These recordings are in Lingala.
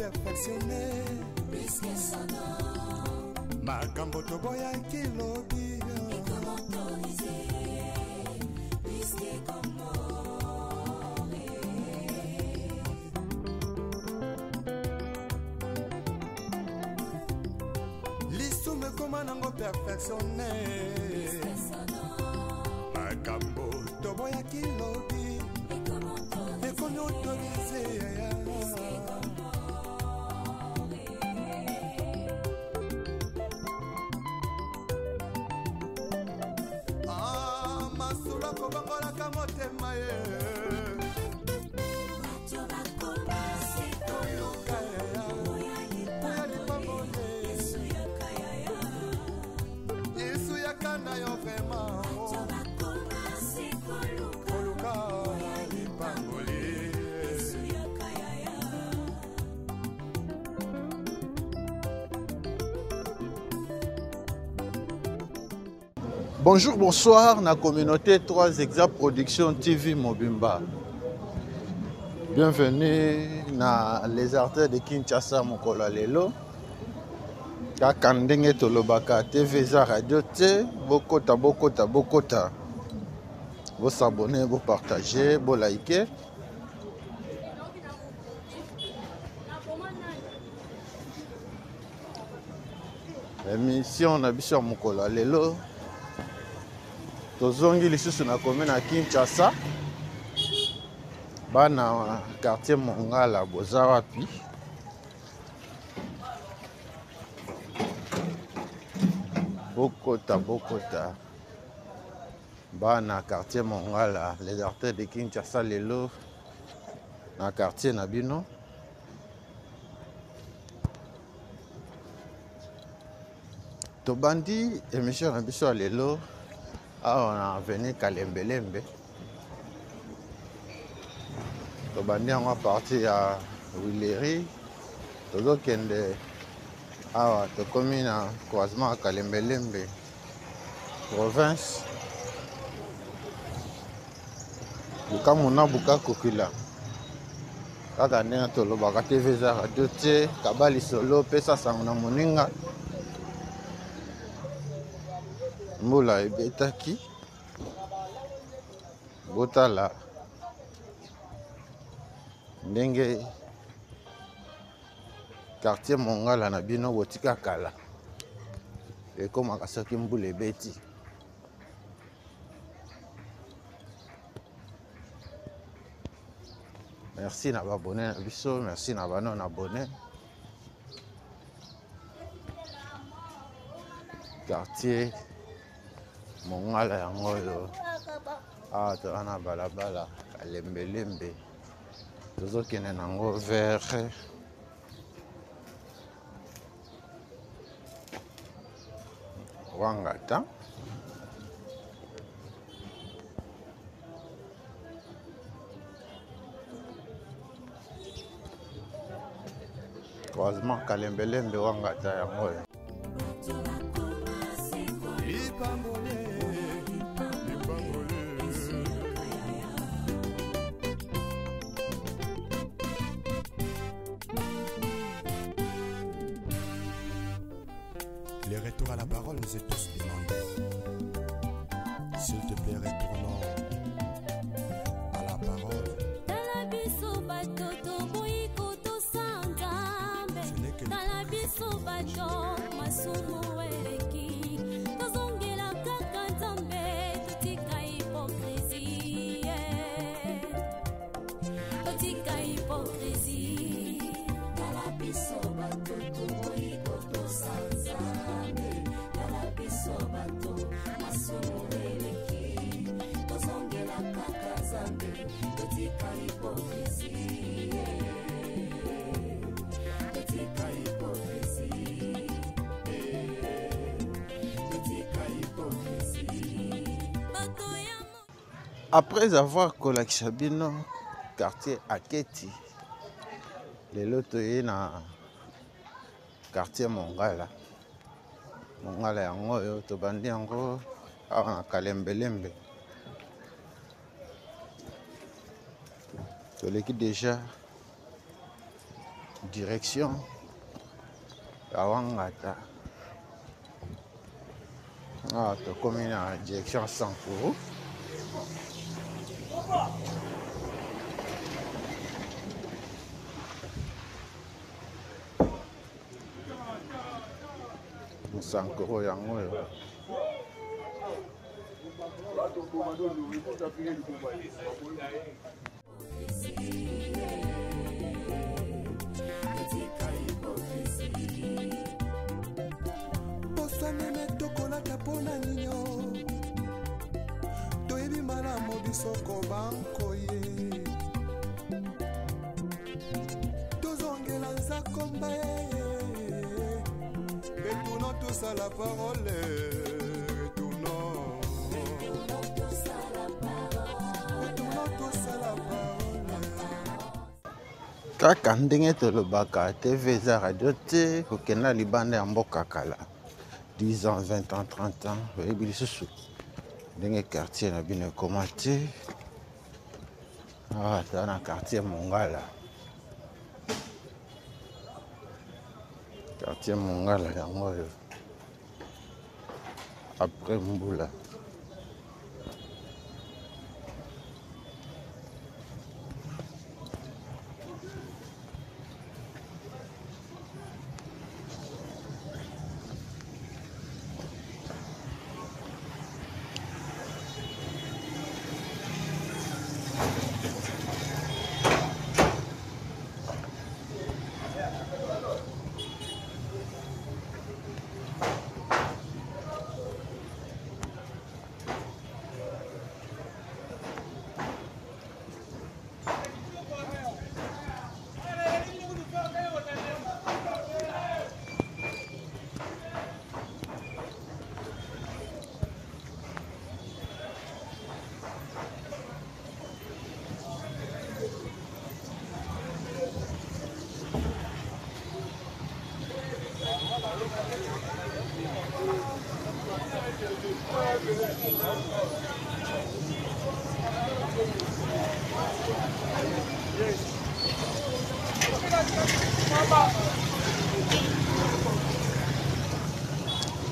perfectionné makambo toboya kilobi lisume koma nango perfectionné makambo toboya kilobi ekomi autorisé masula kobangolaka motema ye yesu yakanda yo vraimen koluka lipangoli. Bonjour, bonsoir, na communauté 3 Exa Production TV Mobimba. Bienvenue na les artistes de Kinshasa Mokolo lelo. Kaka ndenge tolobaka TV za radio te, bokota bokota bokota. Vous s'abonner, vous partager, vous liker. Émission na biso Mokolo lelo. Tozongi lisusu na commune à Kinshasa. Bana quartier Mongala boza wapi? Bokota bokota. Bana quartier Mongala, les artistes de Kinshasa lelo na quartier Nabino. Tobandi émission na biso lelo. On a venu Kalembelembe. Tobandi on va partir à Willery. Todo kende awa to komi na croisement à Kalembelembe province. Buka mona buka kokila. Kaka ndenge tolobaka TV za radio te kabali solo pesa sango na moninga. Mbula ebetaki botala ndenge quartier Mongala na bino botika kala ekomaka soki mbula ebeti. Merci na babone na biso, merci na bano na abonné. Quartier Mongala yango yo to ana balabala Kalembelembe tozokende nango vers Wangata. Croisement Kalembelembe Wangata yango yo. Les retours à la parole nous est tous demandés. S'il te plaît, retournons à la parole. Ce n'est que Après avoir collecté bino quartier Aketi, les loto na quartier Mongala. Mongala yango yo to bandi yango awa Kalembelembe. To leki déjà direction ya Wangata. Ah, tokomi na direction Sankuru. Sankuru yango yo. Posomeme tokolaka pona nino toyebi malamu bisoko bankoye tozongela nzakomba retournons tous à la parole retournons tous à la parole. Kaka ndenge tolobaka TV eza radio te kokenda libanda ya mboka kala 10 ans, 20 ans, 30 ans, oyebi lisusu ndenge quartier na bino ekoma te. Ah, toza na quartier Mongala. Quartier Mongala yango oyo après Mbula.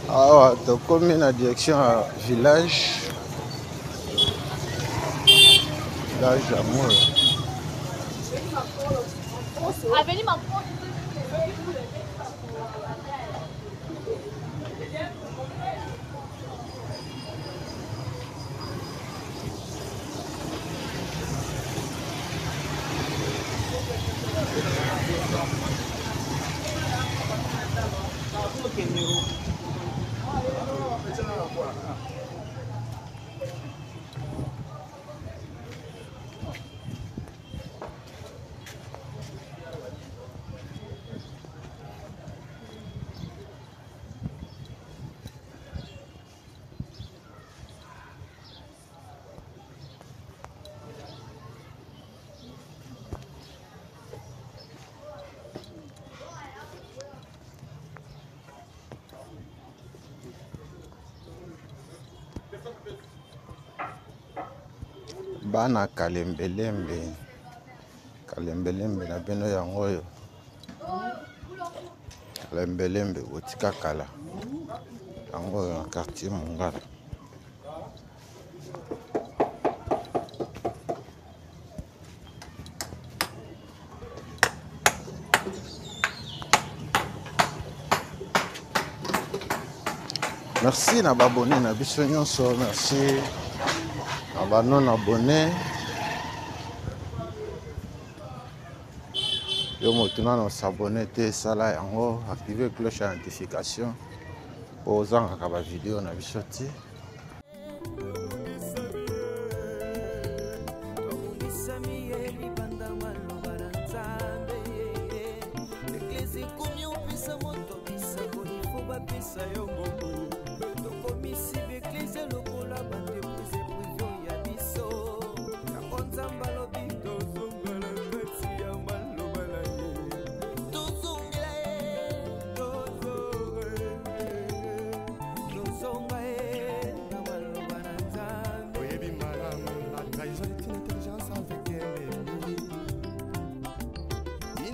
Awa tokomi na direction ya village ya Moyo. Bana kalembelembe na bino yango oyo kalembelembe botika kala yango oyo na quartier Mongala. Merci na babone na biso nyonso, merci na ba non abonné. Yo moto na s'abonner te sala yango, activer cloche de notification pour ozanga ba vidéo na biso ti.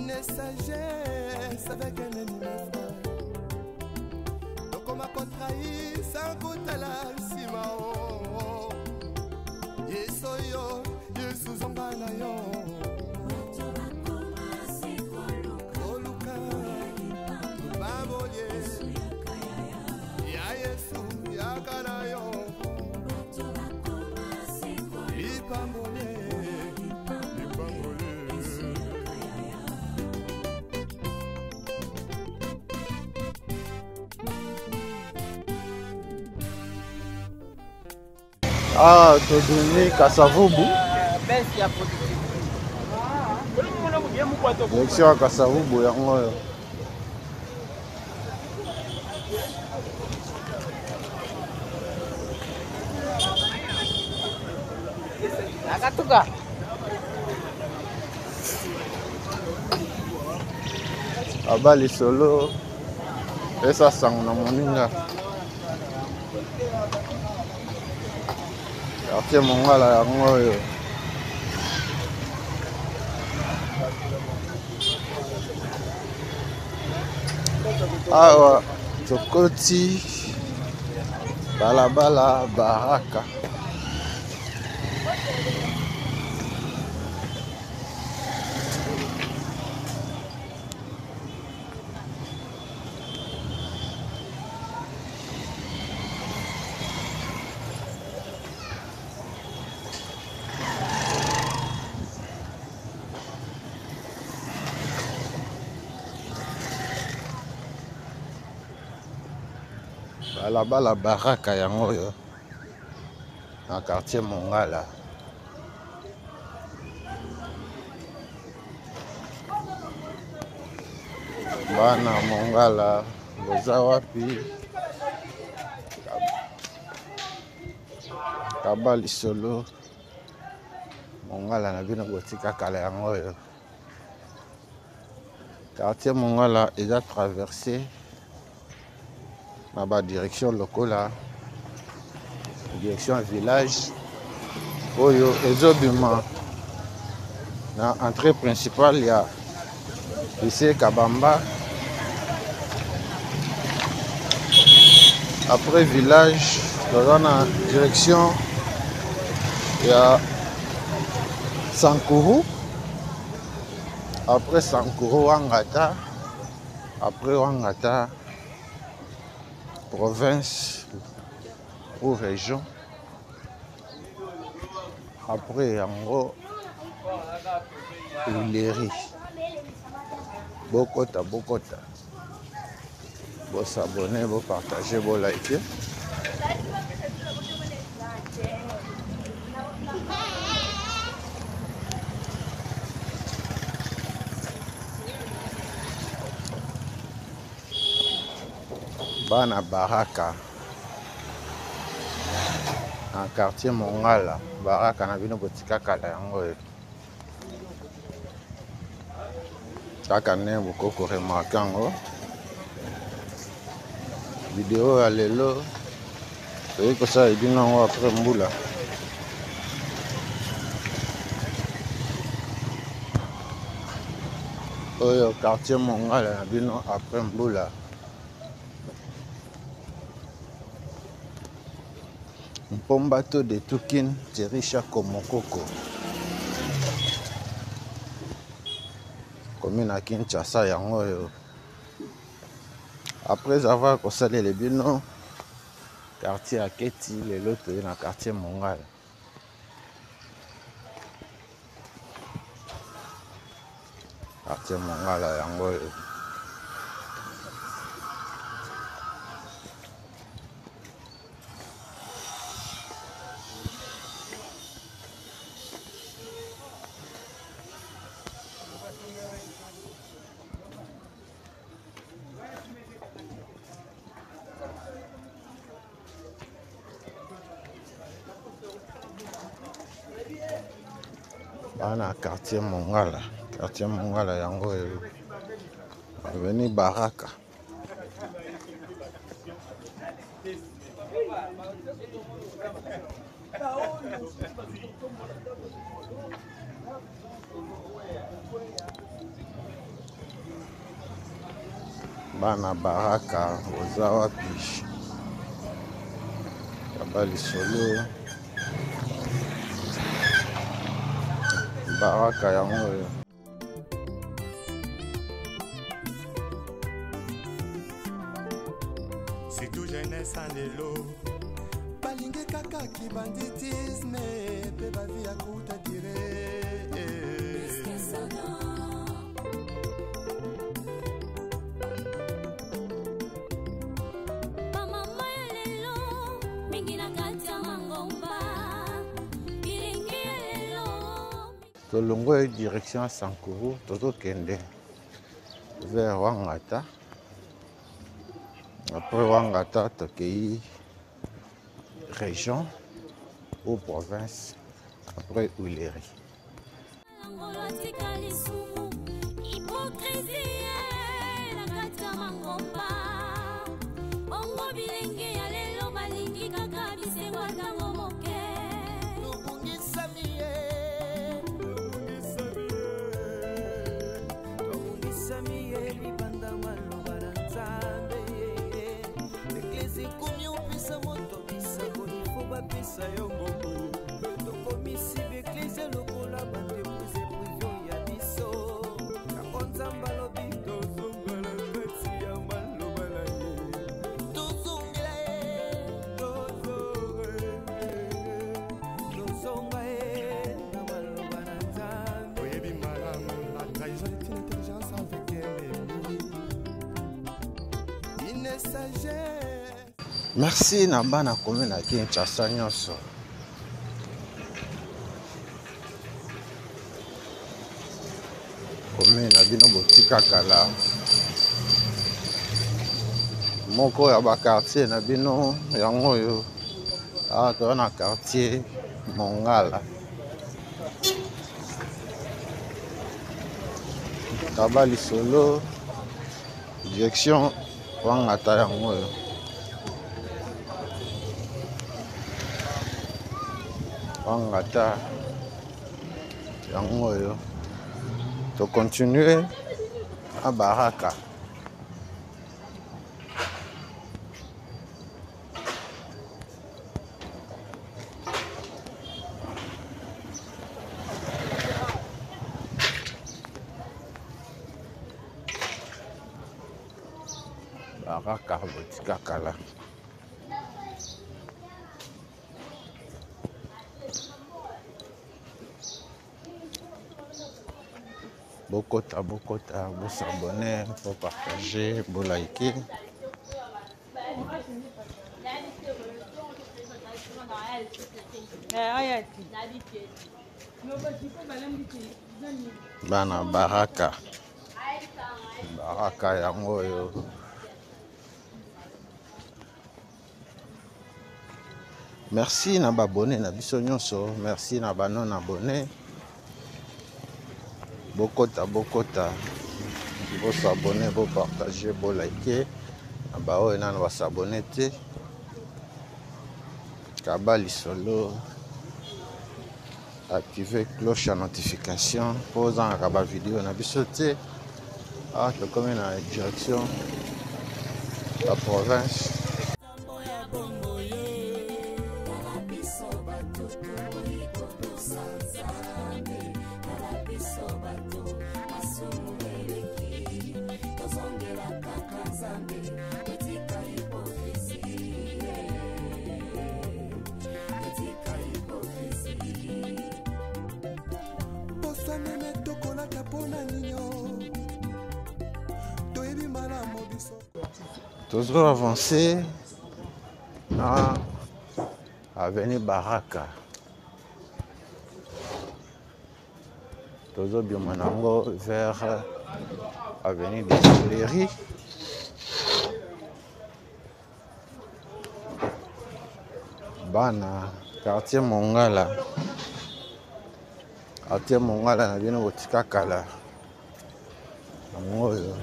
Messager nakoma kotrahi sans kotala nsima o yesu yo yesu zonga na yo oluka babolye ya yesu yakana yo lipambole Ah, toduni Kasavubu. Direction ya Kasavubu yango yo. Akatuka. Abali solo. Esa sang na moninga. Quartier Mongala yango yo. Awa tokoti balabala baraka. Balabala baraka yango yo na quartier Mongala. Bana Mongala boza wapi? Kabali solo Mongala na bino botika kala yango yo. Quartier Mongala est traversé na ba direction lokola direction village oyo ezobima na entrée principale ya lycée Kabamba. Après village dans la direction ya Sankuru. Après Sankuru Wangata. Après Wangata province ou région. Après Yango Ileri. Bokota. Vous s'abonner, vous partager, vous liker. Bana baraka en quartier Mongala baraka na bino botika kala yango kaka ne bokoko remarque yango vidéo ya lelo toyei kosala bino yango après mbula oyo quartier Mongala na bino après mbula. Mpombato de Tukin, Terisha Komokoko. Commune à Kinshasa yango yo. Après avoir consolé les bino, quartier à Keti, les lots dans le quartier Mongala. Quartier Mongala yango yo. Bana quartier Mongala yango veni baraka. bana baraka oza wapi kaba lisolo baraka yango oyo C'est tout jeunesse en élo balingi kaka kibanditisme pe bavi ya kuta dire tolongo et direction à Sankuru toto kende vers Wangata. Après Wangata tokei région ou province après Uleri. Merci na bana commune na Kinshasa nyonso. Commune na bino botika kala. Moko ya ba quartier na bino yango yo. To na quartier Mongala. Kaba lisolo direction Wangata yango yo. Wangata yango yo to continuer à Baraka. Baraka botika kala. Bokota, vous s'abonner, vous partager, vous liker. Bana baraka. Baraka yango yo. Merci na abonné na biso nyonso, merci na ba non abonné. Bokota, vous s'abonner, vous partager, vous liker. Bah ouais, on va s'abonner. Kabali solo. Activer cloche à notification. Pose en rabat vidéo. On a sauté. Ah, tu comme une direction. La province. Toujours avancé à avenue Baraka. Toujours bien manango vers avenue des Tuileries. Bana quartier Mongala. Quartier Mongala na bino botika kala. Amoyo.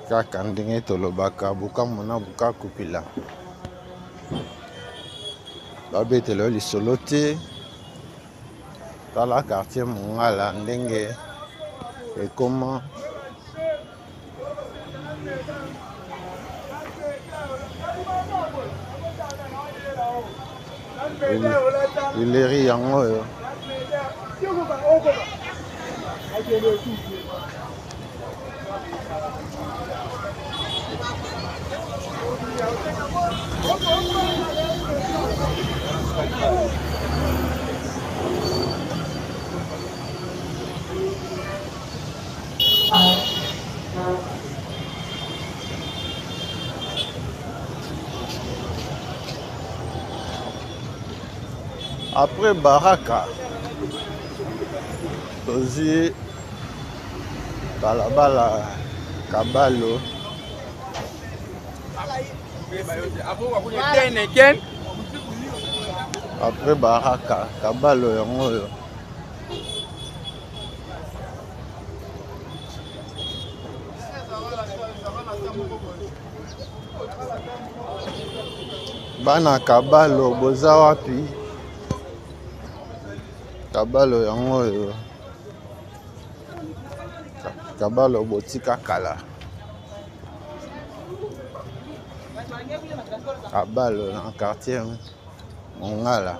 Kaka ndenge tolobaka buka mona buka kupila babetelo lisolo te tala quartier Mongala ndenge ekoma ileri yango oyo après Baraka tozi balabala Kabalo après Baraka Kabalo yango oyo bana Kabalo boza wapi Kabalo yango oyo Kabalo botika kala Kabalo na quartier Mongala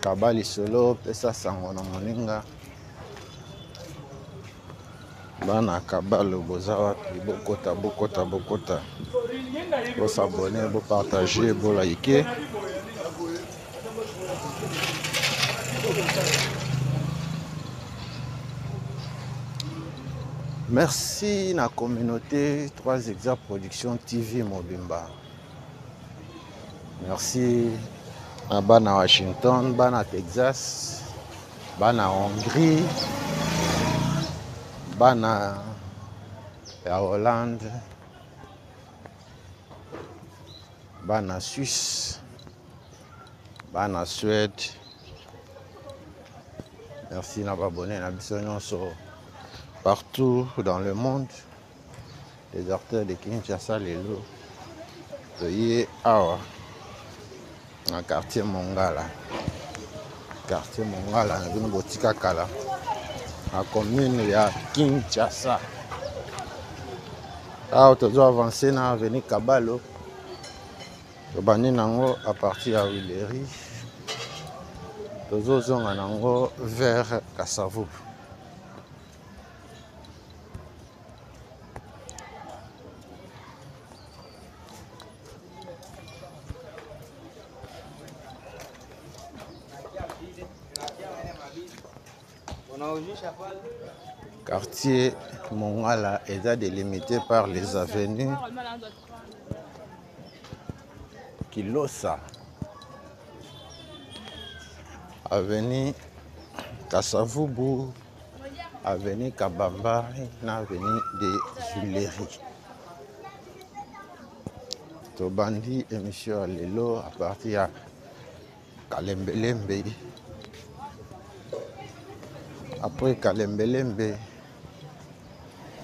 Kabali solo pesa sango na moninga bana Kabalo boza wapi bokota bo s'abonner bo partager bo liker. Merci na communauté 3 Exact Production TV Mobimba. Merci à bana Washington, bana Texas, bana Hongrie, bana Hollande, bana Suisse, bana Suède. Merci na abonné na biso nyonso partout dans le monde. Les acteurs de Kinshasa lelo toye awa na quartier Mongala na bino botika kala na commune ya Kinshasa. Awa tozo avancer na avenue Kabalo tobandi nango à partir ya Willery tozo zonga nango vers Kasavu. Quartier Mongala est délimité par les avenues Kilosa, avenue Kasavubu, avenue Kabamba, na avenue de Julerie. Tobandi émission lelo à partir de Kalembelembe. Après Kalembelembe,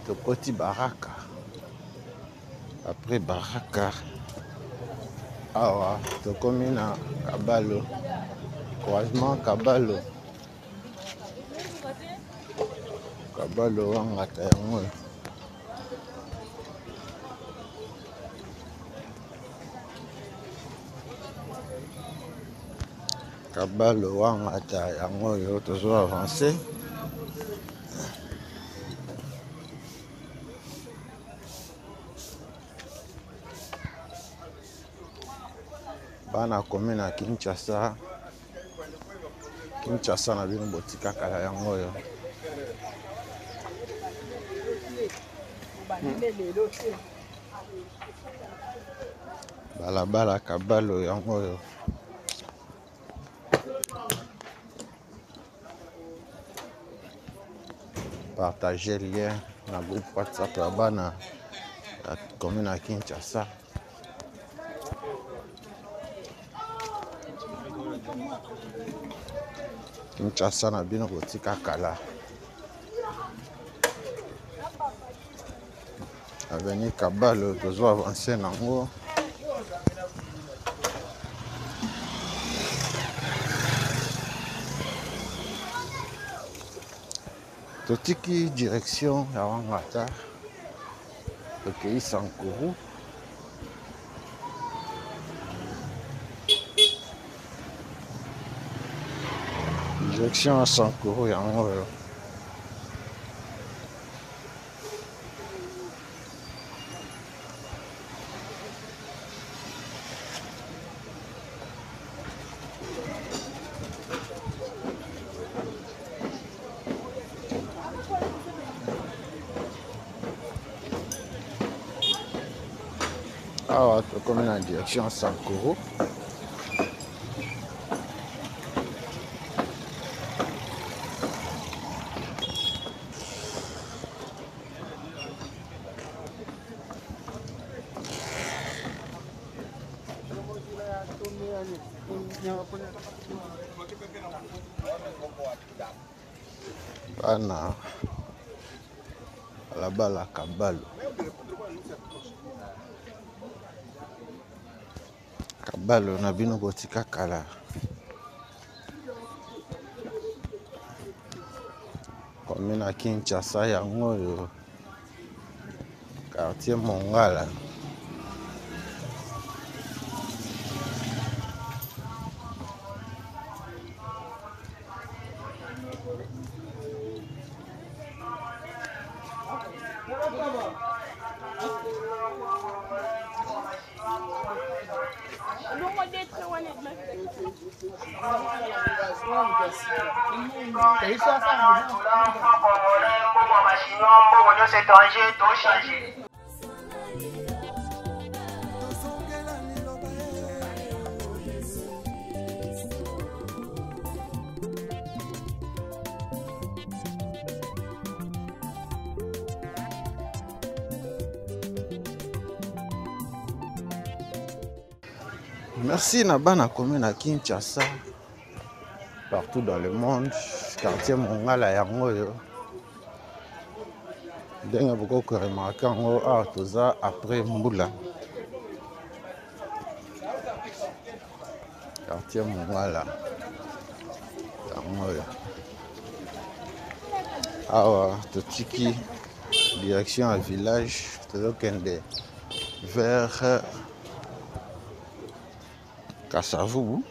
tokoti Baraka. Après Baraka, awa tokomi na Kabalo, croisement Kabalo. Kabalo wangata yango. Kabalo wangata yango yo tozo avancer. Bana commune à Kinshasa na bino botika kala yango yo. Balabala Kabalo yango yo. Partagez le lien dans le groupe WhatsApp à bana la commune à Kinshasa. Kinshasa na bino botika kala. Avenue Kabalo tozo avancer nango. Totiki direction ya Wangata. Tokei Sankuru. Direction à Sankuru ya Ngoyo. Ah, comme la direction Sankuru. Bana la bala Kabalo. Kabalo na bino botika kala. Commune à Kinshasa ya Ngoyo. Quartier Mongala. Merci Nabana commune à Kinshasa, partout dans le monde, quartier Mongala Yangoyo. Dengue beaucoup que remarquer en haut toza après Mboula. Quartier Mongala Yangoyo. Ah totiki direction à village, tozo kende vers Kasavu.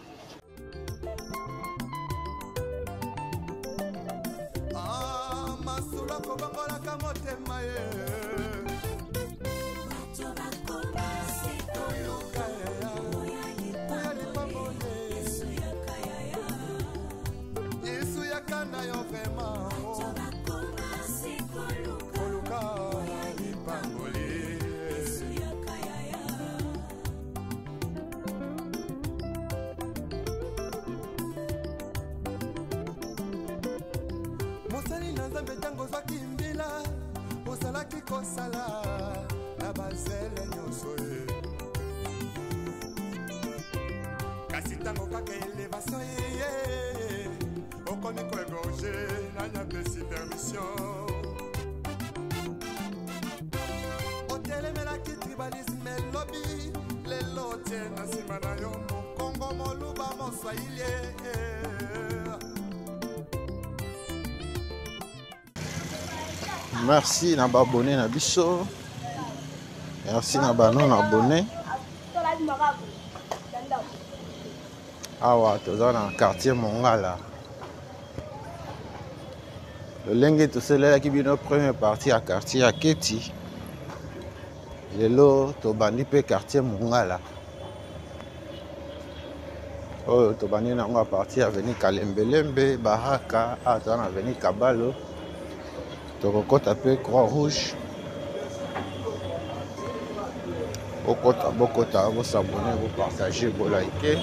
Merci na abonné na biso. Merci na non abonné. Awa toza na quartier Mongala. Le lenge to sele ki bino première partie à quartier à Keti. Lelo to bandi pe quartier Mongala. Oh to bandi na ngwa partie avenue Kalembelembe, Baraka, toza na avenue Kabalo. Tokokota pe Croix-Rouge. Okota bokota vous s'abonner, vous partager, vous liker.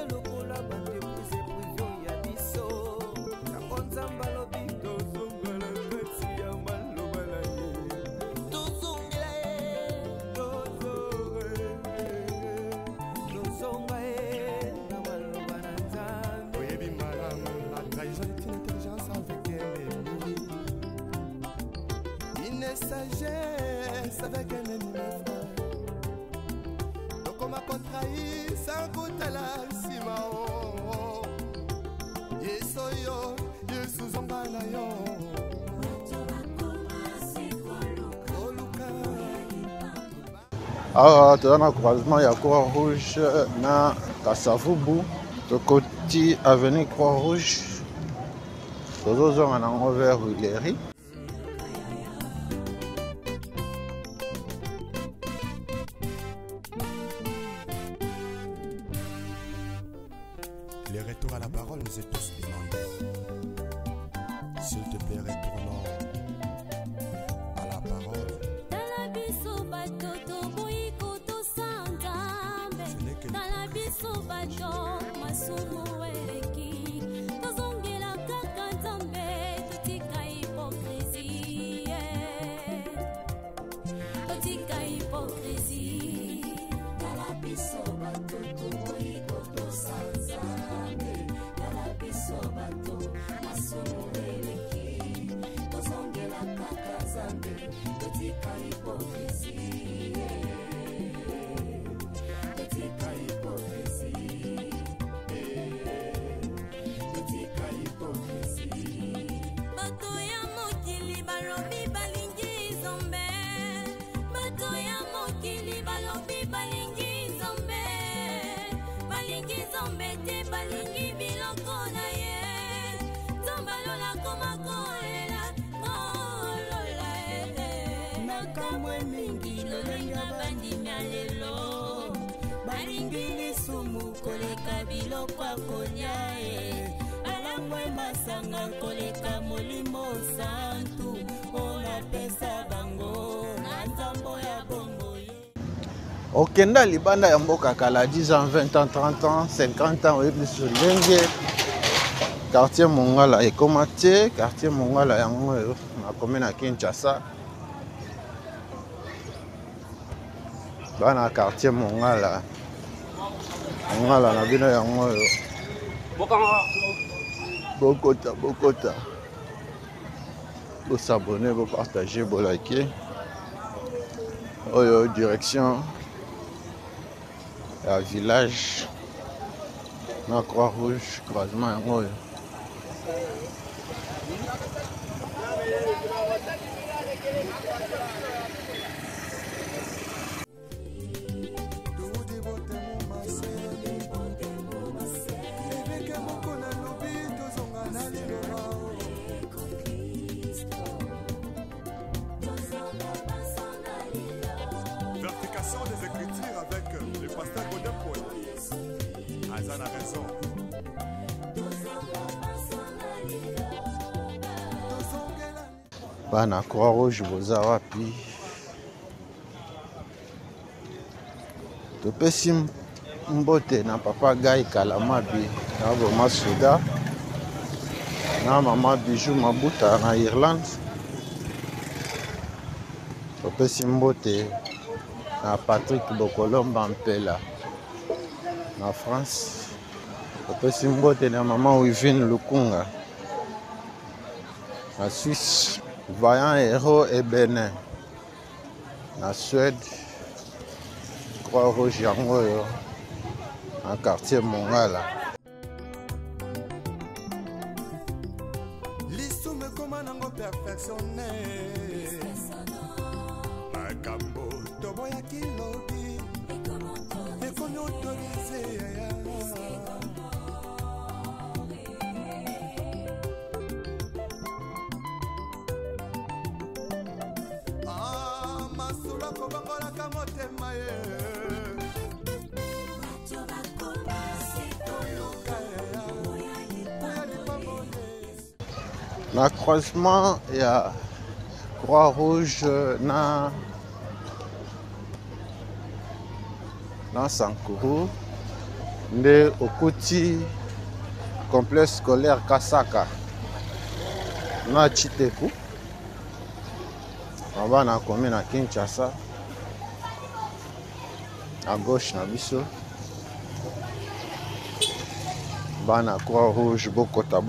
Lokola bande vous éprouvions ya biso. Na konzamba lobi tozonga protégé, avec un ennemi frère. Donc on m'a pas trahi, sans goûter la simao. Yesoyo, Yesu zongana yo. Ah, tu as un croisement, il y a Croix-Rouge na Kasavubu. De côté avenue Croix-Rouge. Les autres ont un envers Huileri. Les retours à la parole nous est tous demandés. S'il te plaît, retournons à la parole. Okenda libanda ya mboka kala 10 ans, 20 ans, 30 ans, 50 ans, oyebi so ndenge quartier Mongala ekoma te, quartier Mongala yango na commune ya Kinshasa. Bana quartier Mongala. Mongala na bino yango Bokota. Vous s'abonner, vous partager, vous liker. Oyo direction à village na Croix-Rouge, croisement yango. Des écritures avec le pasteur Godin Poe. Azan a raison. Bana Croix-Rouge boza wapi. Topesi mbote na papa Gai Kalamabi na Boma Souda na mama Bijou Mabuta na Irlande. Topesi mbote na Patrick Bokolomba Mpela na France. Topesi mbote na mama Wivine Lukunga na Suisse. Vaillant Héros et Bénin na Suède. Croix-Rouge yango yo en quartier Mongala. L'issue me commande en perfectionné. Makambo toboya kilobi. Et qu'on autorise. Na croisement ya Croix-Rouge na Sankuru nde okuti complexe scolaire Kasaka na Chiteku abana commune na Kinshasa à gauche na biso bana Croix-Rouge Bokota.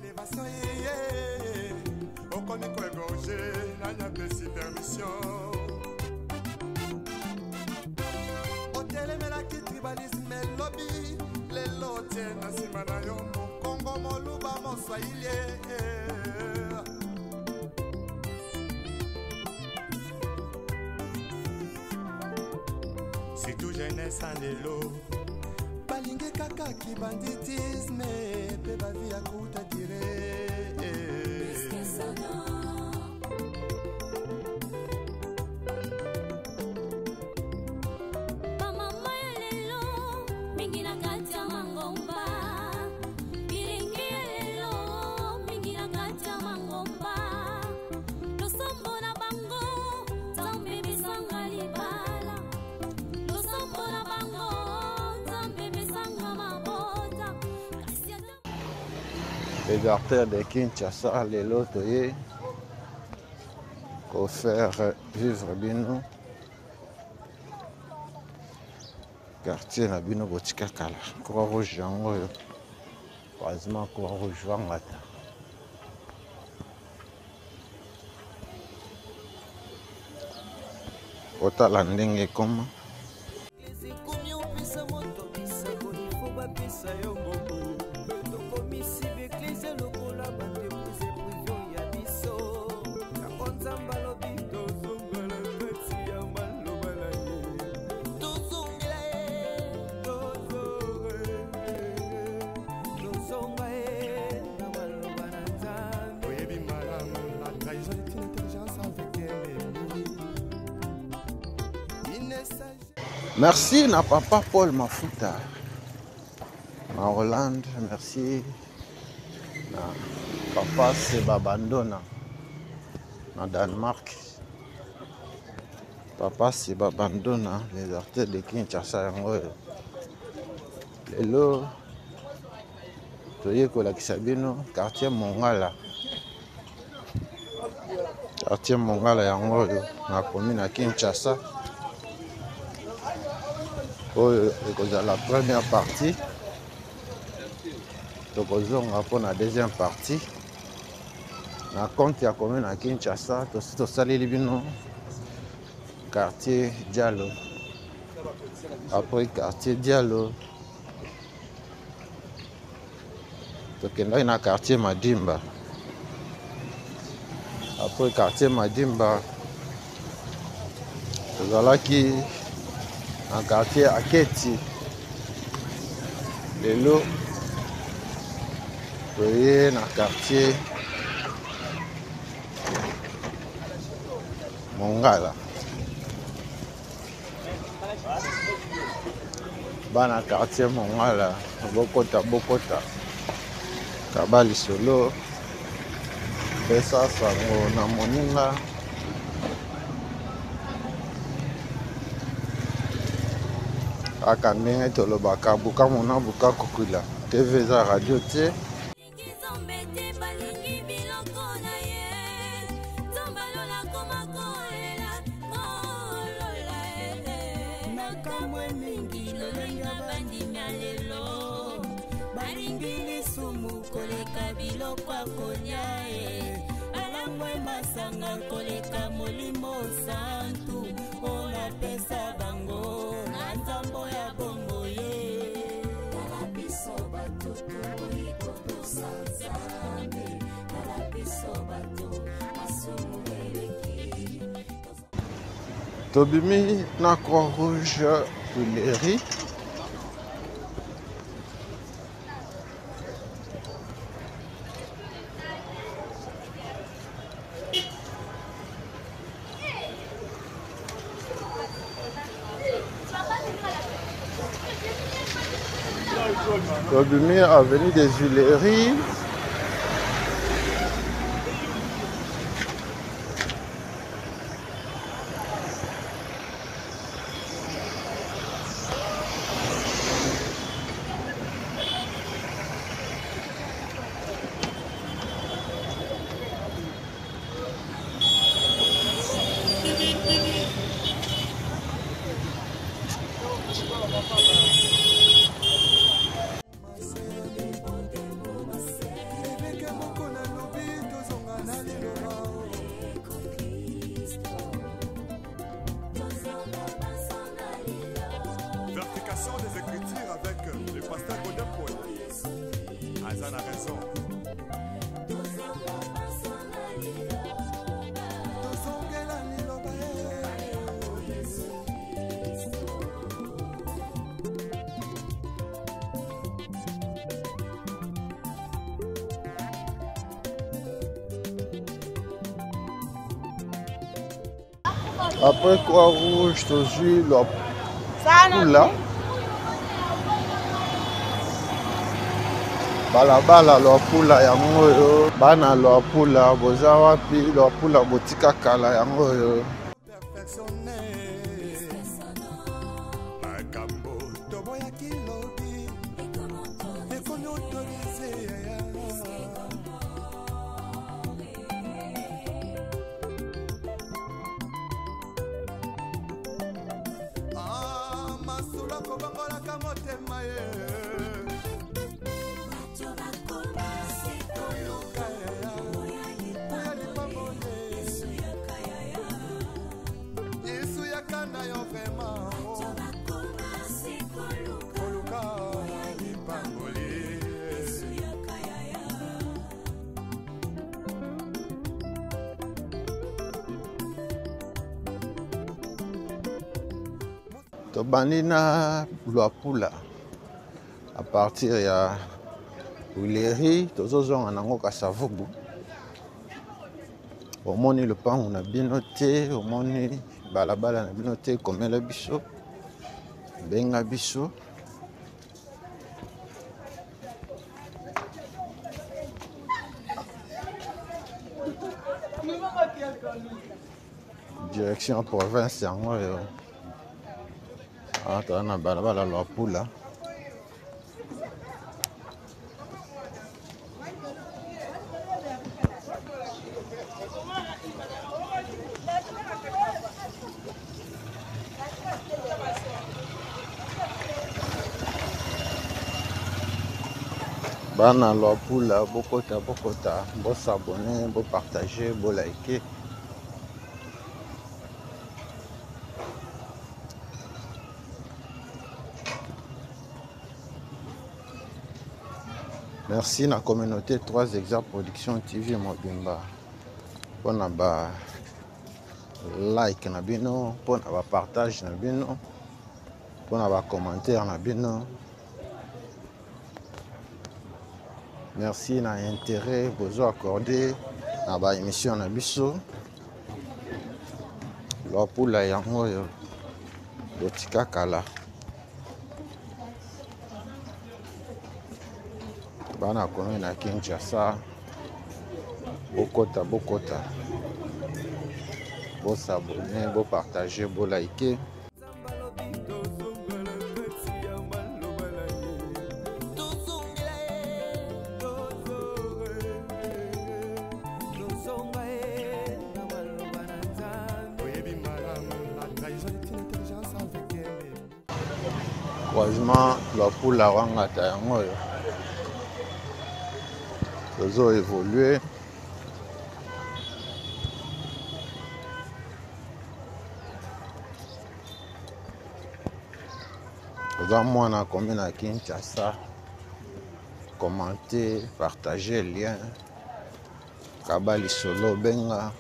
Élévation, on connaît quoi gorgé, nation. Otelemelaki tribalisme lobby, lelo tie na nsima na yo mokongo moluba moswahili. Si tout jeunesse en lelo balingi kaka ki banditisme pe bavi ya kuta dire. Les artères de Kinshasa, les lotoyers, pour faire vivre Bino. Quartier na Bino Botika Kala, Croix-Rouge yango yo. Quasiment Croix-Rouge Wangata. Otala ndenge koma. Merci na papa Paul Mafuta, na Hollande, merci na papa Seba Bandona, na Danemark, papa Seba Bandona, les artistes de Kinshasa yango lelo toye kolakisa bino quartier Mongala yango na commune ya Kinshasa. La première partie, donc pour la deuxième partie, na compte ya commune à Kinshasa, tout ça libino quartier Diallo. Après quartier Diallo, donc là na quartier Madimba. Après quartier Madimba, voilà qui en quartier Aketi, lelo toye na quartier Mongala, bana quartier Mongala bokota kabali solo pesa sango na moninga. Akandenge tolobaka buka mona buka kokula TV za radio te. Tobimi na Croix-Rouge Tuileries. Tobimi avenue des Tuileries. oza na raison tozongela liloba Après Croix-Rouge, Tozu, Lopula. Balabala Lopula yango yo. Bana Lopula, boza wapi Lopula botika kala yango yo. perfectionné makambo toboya kilobi ekomi autorisé masula kobangolaka motema ye Tobandi na Luapula à partir ya Uleri tozozonga nango Kasavubu. Omoni lupango na bino te, omoni balabala na bino te, komela biso benga biso. Direction province yango yo. Ata na balabala Luapula. Bana Luapula, bokota, bo s'abonner, bo partager, bo liker. Merci na communauté 3 Exact Production TV Mobimba. Pour na ba like na bino, pour na ba partage na bino, pour na ba commentaire na bino. Merci na intérêt bozo accordé na ba émission na biso. Luapula yango yo botika kala. Bana komi na Kinshasa. Bokota. Bo s'abonner, bo partager, bo liker. Croisement Luapula wangata yango yo. Tozo évoluer. Tozo mwana commune à Kinshasa. Commenter, partager lien. Kabali solo benga.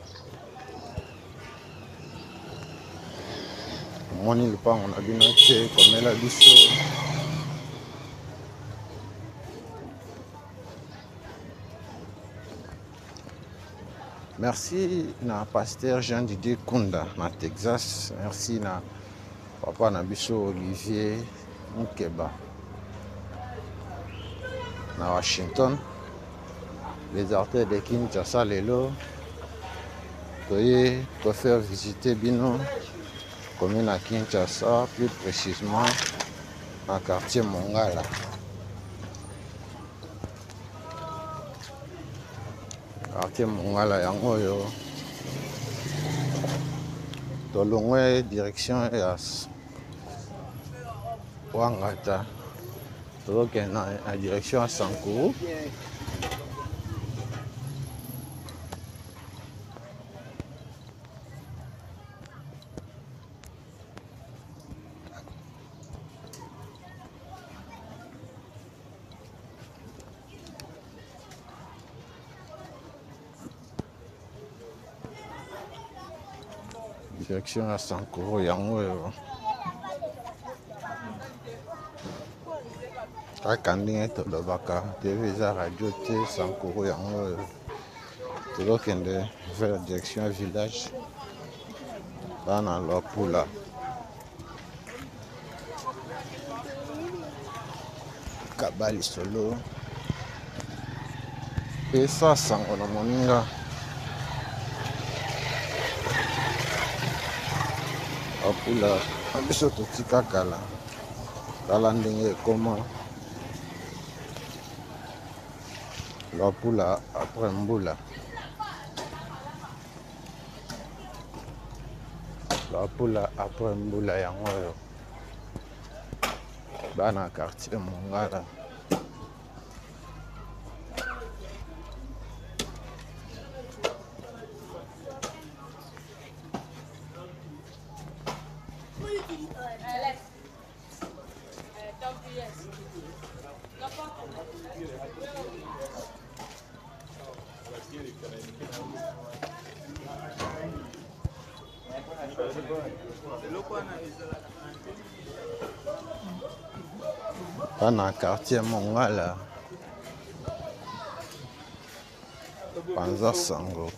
Moni lupango na bino te komela biso. Merci na pasteur Jean Didier Kunda na Texas. Merci na papa na biso Olivier Mukeba na Washington. Les artistes de Kinshasa lelo toye to faire visiter bino commune à Kinshasa, plus précisément dans le quartier Mongala. Quartier Mongala yango yo tolongwe direction ya Wangata tozokenda na direction ya Sankuru. Direction à Sankoro yango. Akandinga tolobaka TV za radio te Sankoro yango. Tolokende vers direction village. Bana Lopula. Kabali solo. Pesa sango na moninga. Lopula. Abiso totika kala. Kala ndenge koma. Lopula après mbula. Lopula après mbula yango yo. Bana quartier Mongala. Bana quartier Mongala. Panza sango.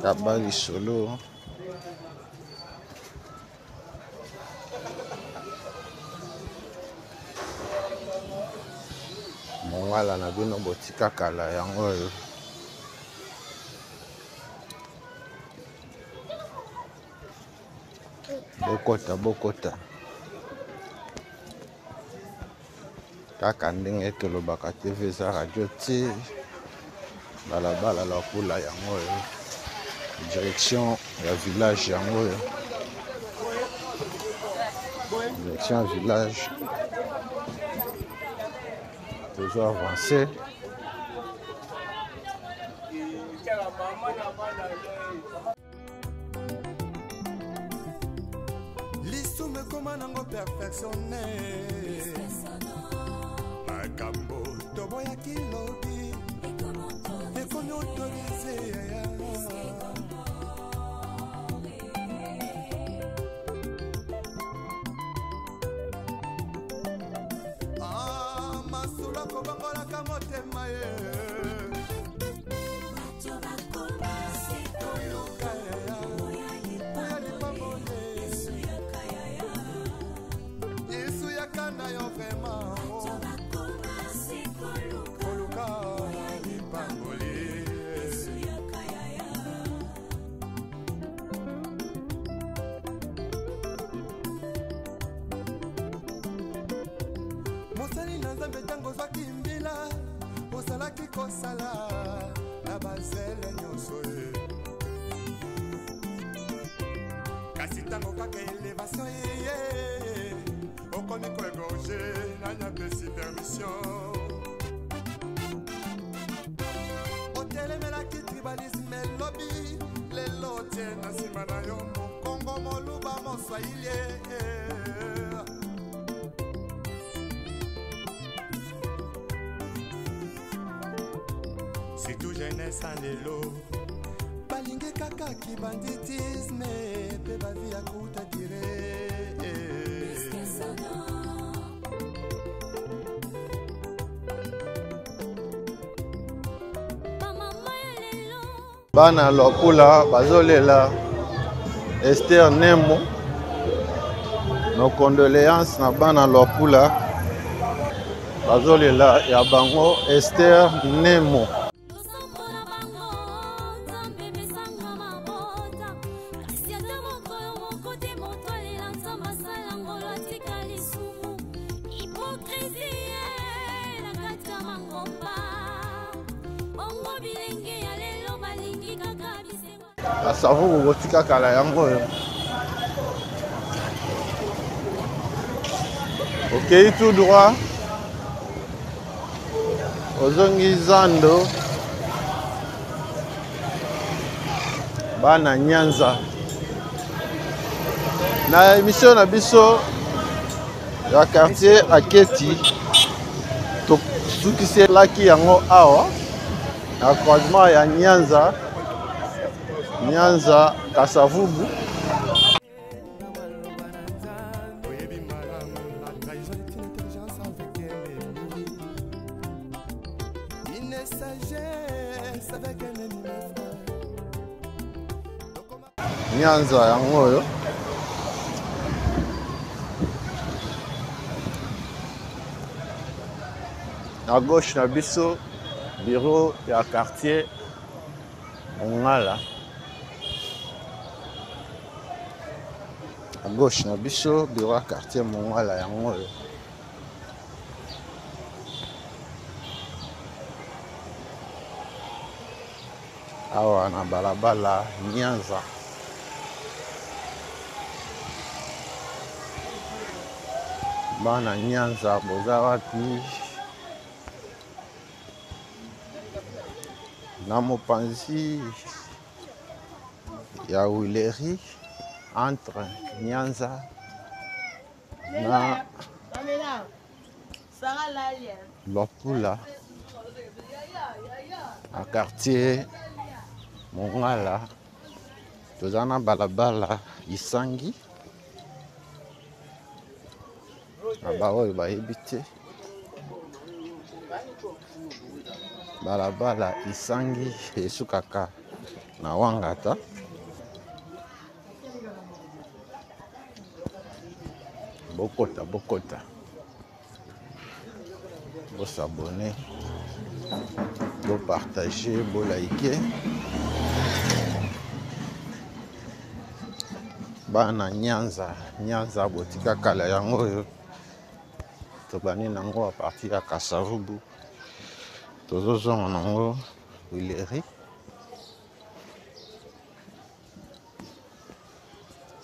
Kabali solo. Mongala na bino botika kala yango yo. Bokota. Kaka ndenge tolobaka TV za radio te. Balabala Lopula yango yo. Direction ya village yango yo. Direction village. Toujours avancé. L'issue me commande en perfectionné. Makambo, toboya kilobi. Et qu'on autorise. Ah, masula kobangola kamotema ye. Mosali na Nzambe tango zwaki mbila osalaki kosala na bazele nyonso ye kasi tango kaka elevation ye okomi koegorge na nyapesi permission otelemelaki tribalisme lobi lelo te na nsima na yo mokongo moluba moswahili si tout jeunesse en lelo balingi kaka ki banditisme pe bavi ya kuta dire Bana Lopula bazolela Esther Nemo. Nos condoléances na bana Lopula bazolela ya bango Esther Nemo. Asavo botika kala yango yo. Ok, tout droit. Ozongi Zando. Bana Nyanza. Na émission na biso ya quartier Aketi. To sukisi laki yango awa. Na croisement ya Nyanza. Nyanza Kasavubu. Nyanza yango oyo à gauche na biso bureau ya quartier Mongala. À gauche na biso bureau ya quartier Mongala yango oyo. Awa na balabala Nyanza. Bana Nyanza boza wapi? Na mopanzi ya Wileri entre Nyanza na Lopula à quartier Mongala. Tozana balabala Isangi. Abaoyo bayebi te. Balabala Isangi esukaka na Wangata. Bokota. Bo s'abonner, bo partager, bo liker. Bana Nyanza botika kala yango oyo. Tobani nango a partir ya Kasavubu. Tozozonga nango Wileri.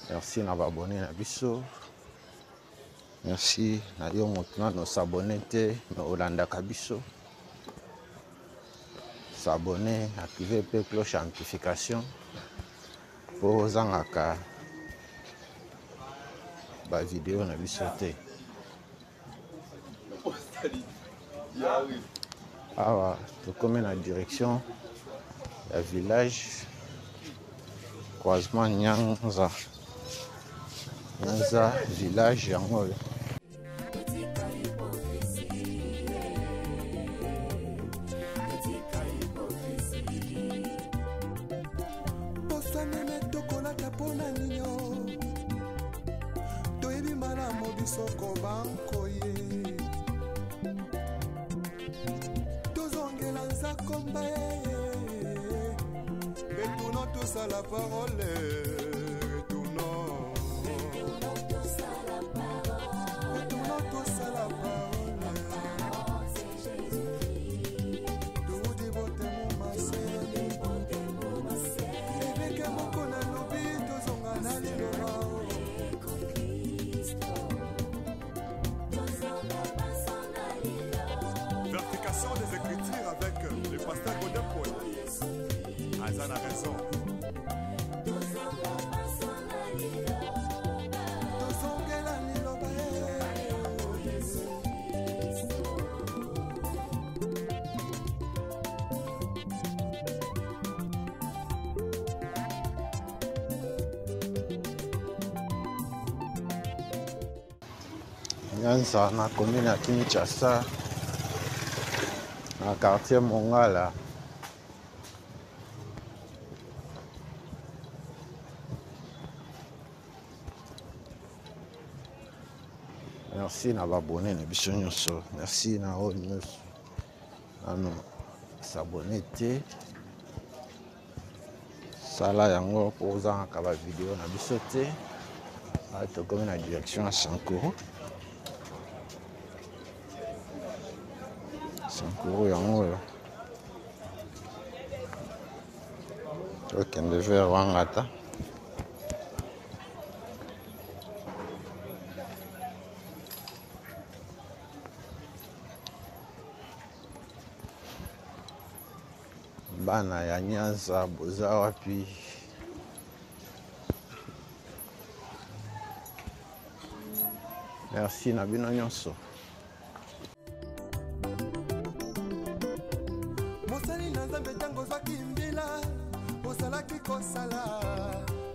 Merci na babone na biso. Merci na yo moto no s'abonner te na Olanda kabiso. S'abonner, activer pe cloche de notification pour zangaka ba vidéo na biso te. Awa tokomi na direction ya village croisement Nyanza village yango oyo. Retournons tous à la parole. Retournons tous à la parole. C'est Jésus-Christ. Tout dévoté mon massé. Avec un mot qu'on a lobby, tous on a allé le Vertication des Écritures avec le pasteur Godin Poel. Azan a raison. Nyanza na commune ya Kinshasa na quartier Mongala. Merci na babone na biso nyonso. Merci na o nyonso. Ano s'abonner te. Sala yango pour zanga ba vidéo na biso te. To comme na direction à Sankoro. Sankoro yango yo. Okende vers Wangata. Bana ya Nyanza boza wapi? Merci na bino nyonso. Mosali na Nzambe tango zaki mbila, osala nazalaki kosala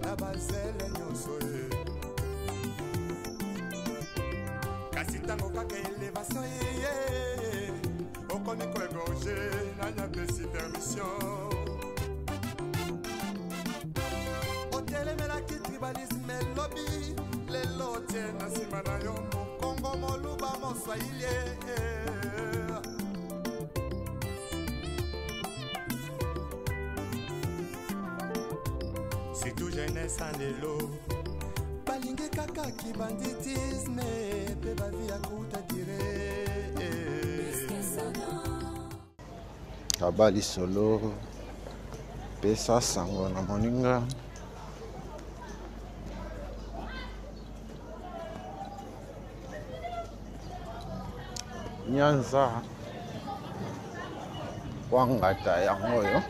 na bazele nyonso ye kasi ntango kaka elevation ye okomi koegorge nanya pesi permission otelemelaki tribalisme elobi lelo tie na nsima na yo mokongo moluba moswahili surtout jeunesse en lelo balingi kaka kibanditisme pe bavi ya kuta dire abali solo pesa sango na moninga Nyanza wangata yango oyo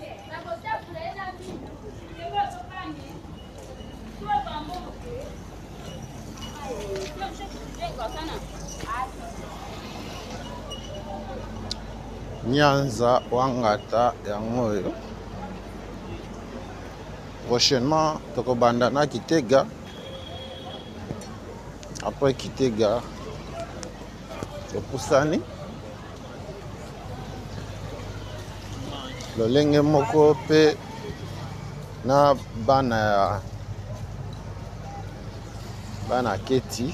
Nyanza wangata yango oyo prochainement tokobanda na Kitega après Kitega topusani lolenge moko pe na bana keti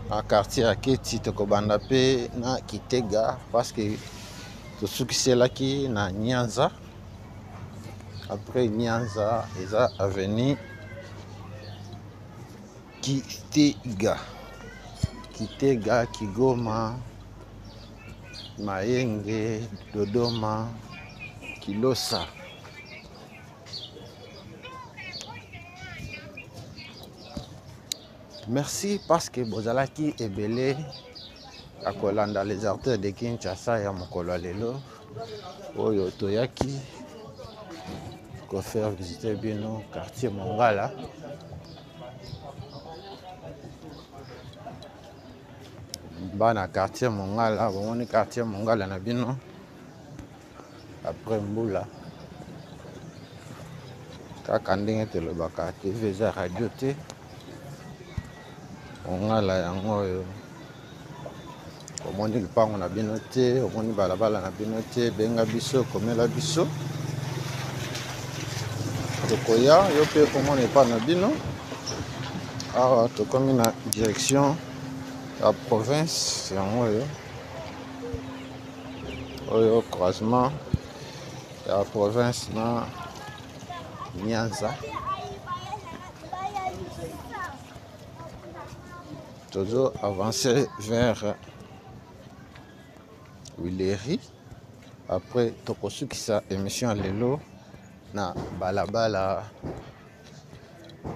na quartier ya keti tokobanda pe na Kitega parce que tosukiselaki na Nyanza après Nyanza eza avenue Kitega, Kigoma, Mayenge, Dodoma, Kilosa. Merci parce que bozalaki ebele à kolanda les artères de Kinshasa ya mokolo lelo oyo toyaki ko faire visiter bino quartier Mongala. Bana quartier Mongala, bon quartier Mongala na bino après mbula kaka ndenge tolobaka TV za radio te Mongala yango oyo omoni lupango na bino te omoni balabala na bino te benga biso komela biso tokoya yo pe omoni pa na bino awa tokomi na direction la province yango oyo croisement ya province na Nyanza toujours avancer vers Wileri après tokosukisa émission lelo na balabala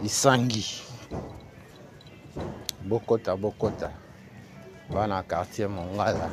Isangi Bokota bana quartier Mongala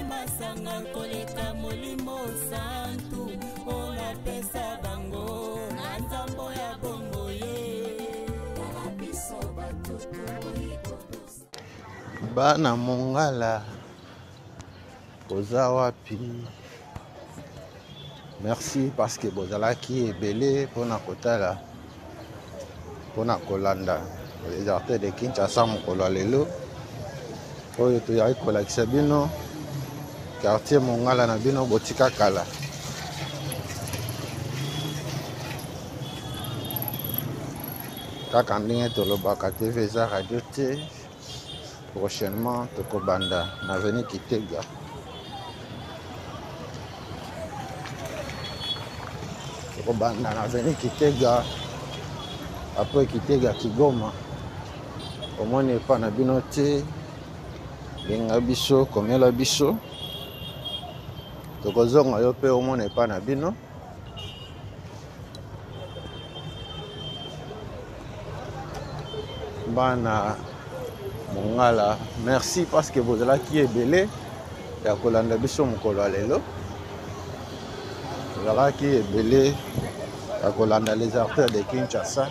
masanga koleka molimo santu ona pesa bango na nzambo ya bongo ye bana Mongala koza wapi merci parce que bozalaki ebele pona kotala pona kolanda les artères de Kinshasa mokolo lelo oyo toyaki kolakisa bino quartier Mongala na bino botika kala kaka ndenge tolobaka TV za radio te prochainement tokobanda na avenue Kitega tokobanda na avenue Kitega après Kitega Kigoma omoni epa na bino te benga biso komela biso tokozonga yo pe omona epa na bino bana mongala merci parce que vous allez qui est belé ya kolanda biso mokolo lelo vous allez qui est belé ya kolanda les artères de Kinshasa.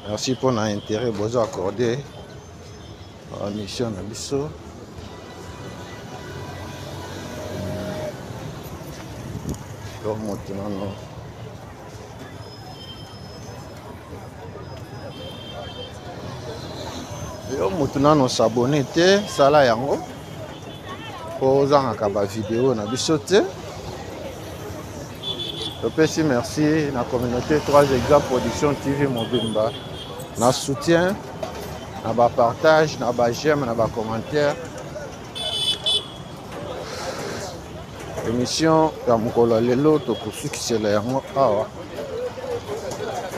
Merci pour l'intérêt que vous accordé à la mission de biso. Donc maintenant maintenant nous s'abonner te sala yango pour zanga ba vidéo na biso te. Je merci la communauté 3 Exemples Production TV Mobimba. Na soutien, na ba partage, na ba j'aime, na ba commentaire. Émission ya mokolo lelo to kusukisela yango awa.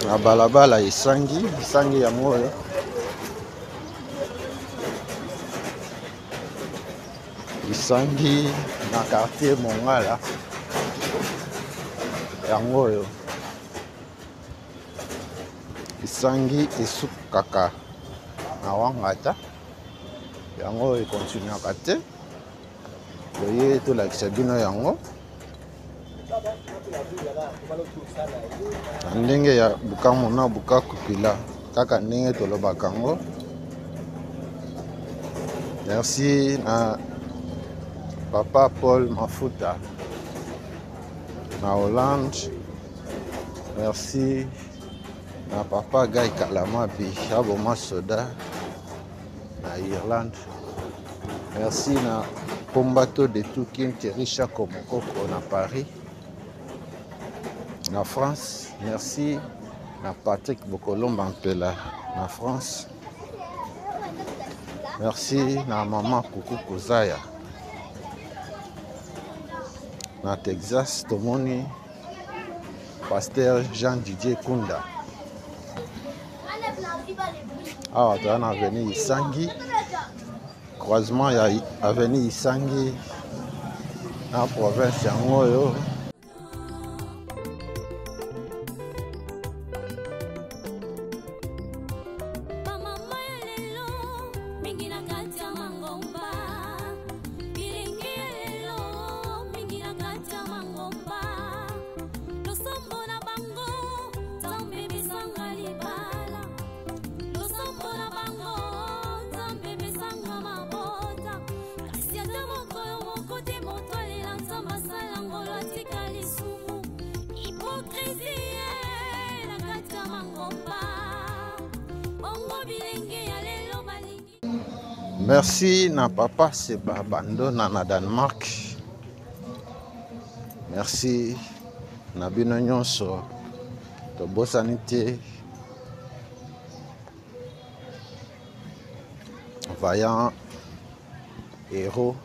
Na balabala isangi yango yo. Isangi na quartier Mongala. Yango yo. Isangi esukaka na wangata. Yango e continue à te. Voyez tout la kisabino yango. Ndenge ya bukamu na bukaku pila. Kaka ndenge tolobaka yango. Merci na Papa Paul Mafuta na Hollande. Merci na Papa Guy Kalamabi Aboma Soda na Irlande. Merci na Pombato de Toukin Terisha Komokoko na Paris na France. Merci na Patrick Bokolomba Mpela na France. Merci na Maman Kuku Kozaya na Texas. Tomoni Pasteur Jean Didier Kunda. Ah, tu as avenue Isangi. Croisement ya avenue Isangi na province ya Ngoyo. Merci na papa Seba Bando na Danemark. Merci na bino nyonso to bosanité. Vaillant héros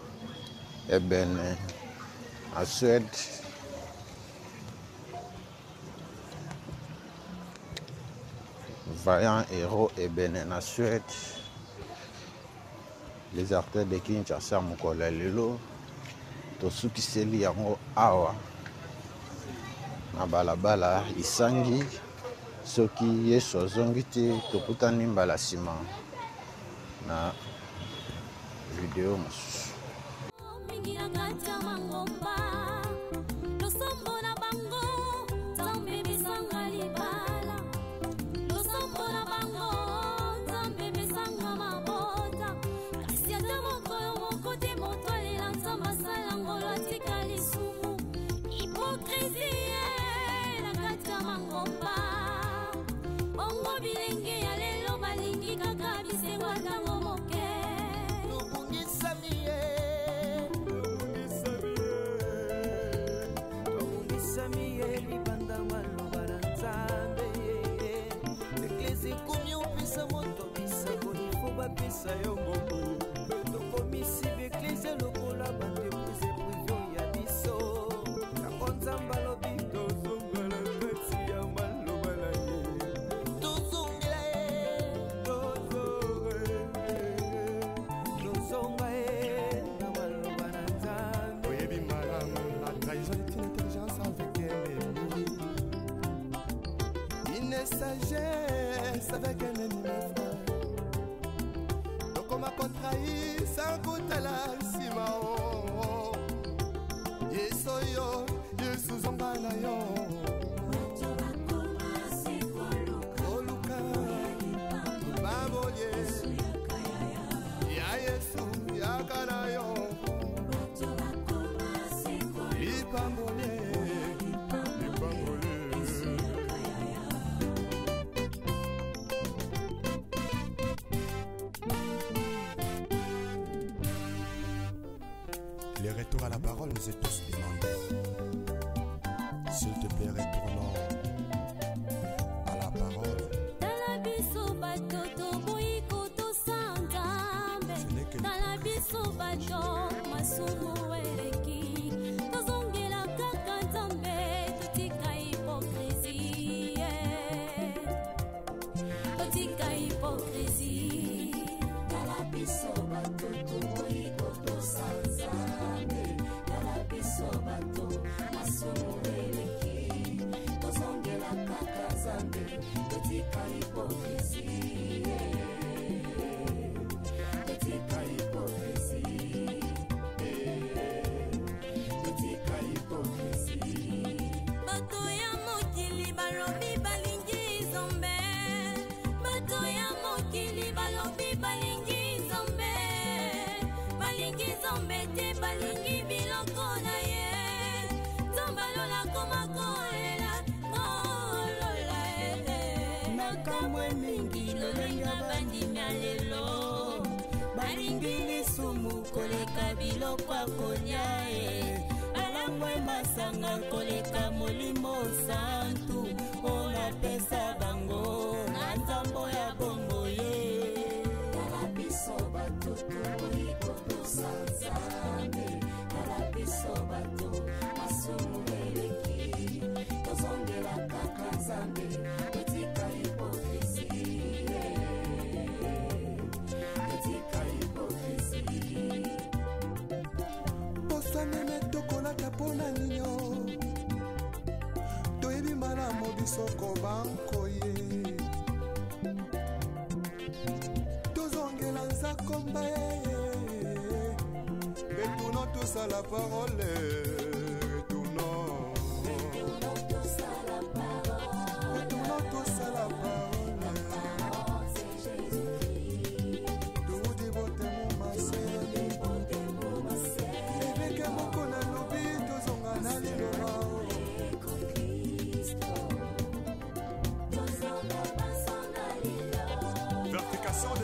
Ebene à Suède. Vaillant héros Ebene à Suède. Les artères de Kinshasa mokolo lelo tosukiseli yango awa na balabala Isangi. Soki yesu azongi te tokutani mbala nsima na video mosusu. Sagesse avec un ennemi frère. yo Yesu zonga na yo Koluka Babolye Ya Yesu yakana yo Lipambole Les retours à la parole nous est tous demandés. S'il te plaît, retournons à la parole. Koleka biloko akonya alangwe masanga koleka molimo santu ona pesa bango na nzambo ya bongo ye kala biso bato toliko tosanzame kala biso bato masumu eleki tozongela kaka nzambe etika hipokrisie etika hipokrisie Posanene tokolaka pona ninyo toyebi malamu bisoko bankoye tozongela nzakomba ye et tournons tous à la parole